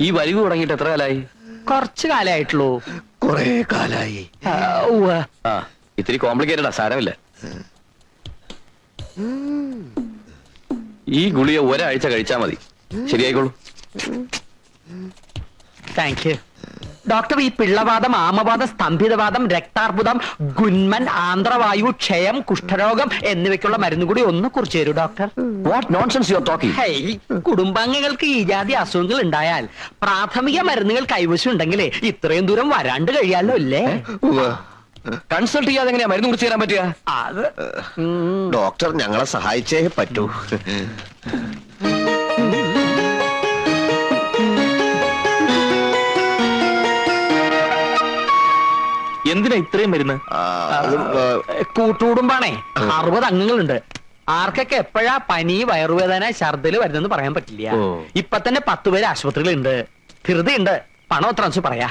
ഈ വലിവ് തുടങ്ങിയിട്ട് എത്ര കാലായി? കുറച്ചു കാലായിട്ടുള്ളൂ. കൊറേ കാലായി. ആ ഇത്തിരി കോംപ്ലിക്കേറ്റഡാ, സാരമില്ല. ഈ ഗുളിക ഒരാഴ്ച കഴിച്ചാ മതി, ശരിയായിക്കോളൂ. Thank you doctor. ഈ പിള്ളവാദം, ആമവാദം, സ്തംഭിതവാദം, രക്താർബുദം, ഗുന്മൻ, ആന്ത്രവായു, ക്ഷയം, കുഷ്ഠരോഗം എന്നിവയ്ക്കുള്ള മരുന്ന് കൂടി ഒന്ന് കുറിച്ച് തരൂ doctor. What nonsense you are talking? Hey, കുടുംബാംഗങ്ങൾക്ക് ഈ ജാതി അസുഖങ്ങൾ ഉണ്ടായാൽ പ്രാഥമിക മരുന്നുകൾ കൈവശം ഉണ്ടെങ്കിലേ ഇത്രയും ദൂരം വരാണ്ട് കഴിയാലോ അല്ലേ? കൺസൾട്ട് ചെയ്യാതെ എങ്ങനെയാ മരുന്ന് കുറിച്ച് തരാൻ പറ്റുക? അത് ഡോക്ടർ ഞങ്ങളെ സഹായിച്ചേ പറ്റൂ. എന്തിനാ ഇത്രയും മരുന്ന്? കൂട്ടുകുടുംബാണേ, 60 അംഗങ്ങളുണ്ട്. ആർക്കൊക്കെ എപ്പോഴാ പനി, വയറുവേദന, ഛർദില് വരുന്നെന്ന് പറയാൻ പറ്റില്ല. ഇപ്പൊ തന്നെ 10 പേര് ആശുപത്രിയിലുണ്ട്. ധൃതിയുണ്ട്, പണം എത്ര പറയാ.